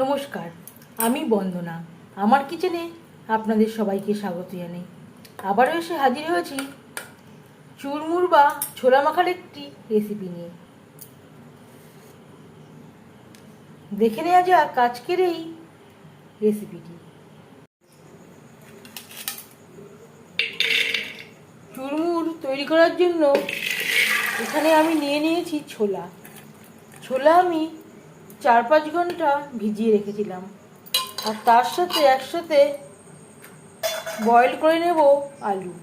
নমস্কার, আমি বন্দনা। আমার কিচেনে আপনাদের সবাইকে স্বাগত জানাই। আবারও এসে হাজির হয়েছি চুরমুর বা ছোলা মাখার একটি রেসিপি নিয়ে। দেখে নেওয়া যাক আজকের এই রেসিপিটি। চুরমুর তৈরি করার জন্য এখানে আমি নিয়ে নিয়েছি ছোলা আমি 4-5 ঘন্টা ভিজিয়ে রেখেছিলাম, আর তার সাথে একসাথে বয়েল করে নেব আলু।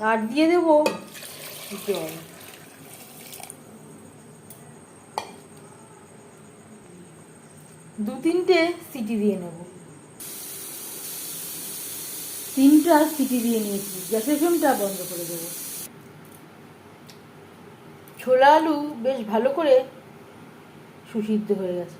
আর দিয়ে দেব জল। দু-তিনটে সিটি দিয়ে নেব। 3টা সিটি দিয়ে নিয়েছি, গ্যাসের ফ্লেমটা বন্ধ করে দেব। ছোলা আলু বেশ ভালো করে সুসিদ্ধ হয়ে গেছে।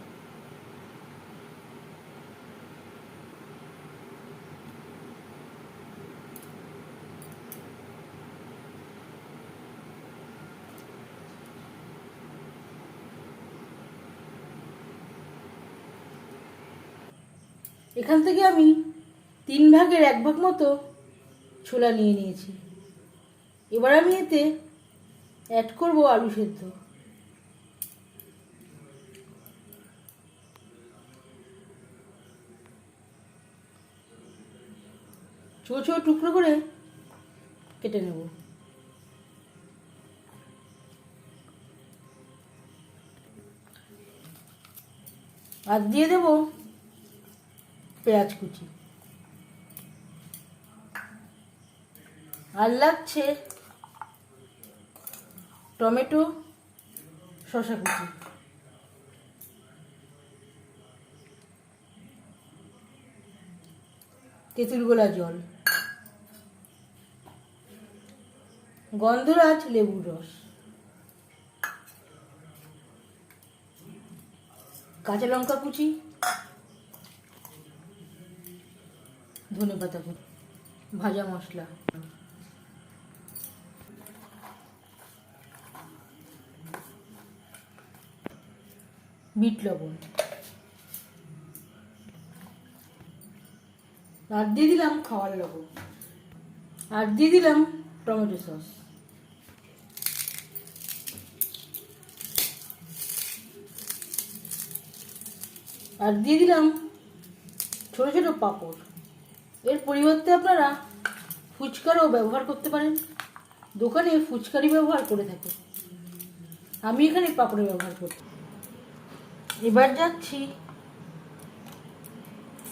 এখান থেকে আমি 3 ভাগের 1 ভাগ মতো ছোলা নিয়ে নিয়েছি। এবার আমি এতে অ্যাড করব আলু সেদ্ধ। ছোট ছোট টুকরো করে কেটে নেব। আর দিয়ে দেব পেঁয়াজ কুচি। আর লাগছে টমেটো, শসা কুচি। তেঁতুল গোলা জল, গন্ধরাজ লেবুর রস, কাঁচা লঙ্কা কুচি, ধনেপাতা কুচি, ভাজা মশলা, বিট লবণ। আর দিয়ে দিলাম খাওয়ার লবণ। আর দিয়ে দিলাম টমেটো সস। আর দিয়ে দিলাম ছোট ছোট পাঁপড়। এর পরিবর্তে আপনারা ফুচকারও ব্যবহার করতে পারেন। দোকানে ফুচকারই ব্যবহার করে থাকে, আমি এখানে পাঁপড়ের ব্যবহার করব। এবার যাচ্ছি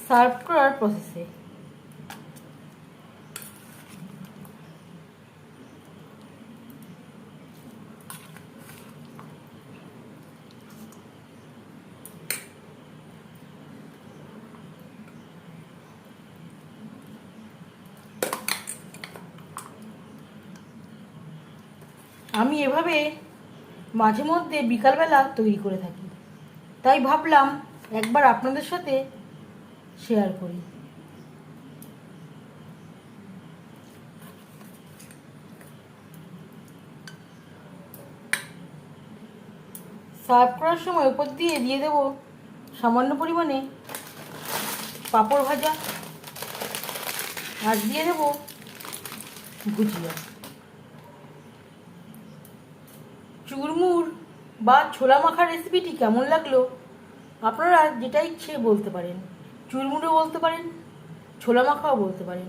সার্ভ করার প্রসেসে। আমি এভাবে মাঝে মধ্যে বিকালবেলা তৈরি করে থাকি, তাই ভাবলাম একবার আপনাদের সাথে শেয়ার করি। সার্ভ করার সময় উপর দিয়ে দিয়ে দেব সামান্য পরিমাণে পাঁপড় ভাজা। আর দিয়ে দেব ভুজিয়া। চুরমুর বা ছোলা মাখার রেসিপিটি কেমন লাগলো আপনারা যেটা ইচ্ছে বলতে পারেন। চুরমুরও বলতে পারেন, ছোলা মাখাও বলতে পারেন।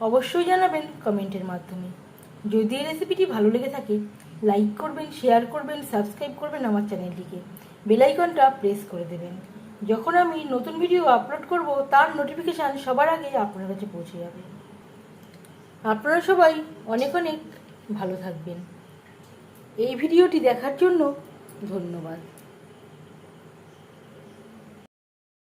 অবশ্যই জানাবেন কমেন্টের মাধ্যমে। যদি এই রেসিপিটি ভালো লেগে থাকে লাইক করবেন, শেয়ার করবেন, সাবস্ক্রাইব করবেন আমার চ্যানেলটিকে। বেল আইকনটা প্রেস করে দেবেন। যখন আমি নতুন ভিডিও আপলোড করব তার নোটিফিকেশান সবার আগে আপনার কাছে পৌঁছে যাবে। আপনারা সবাই অনেক অনেক ভালো থাকবেন। এই ভিডিওটি দেখার জন্য ধন্যবাদ।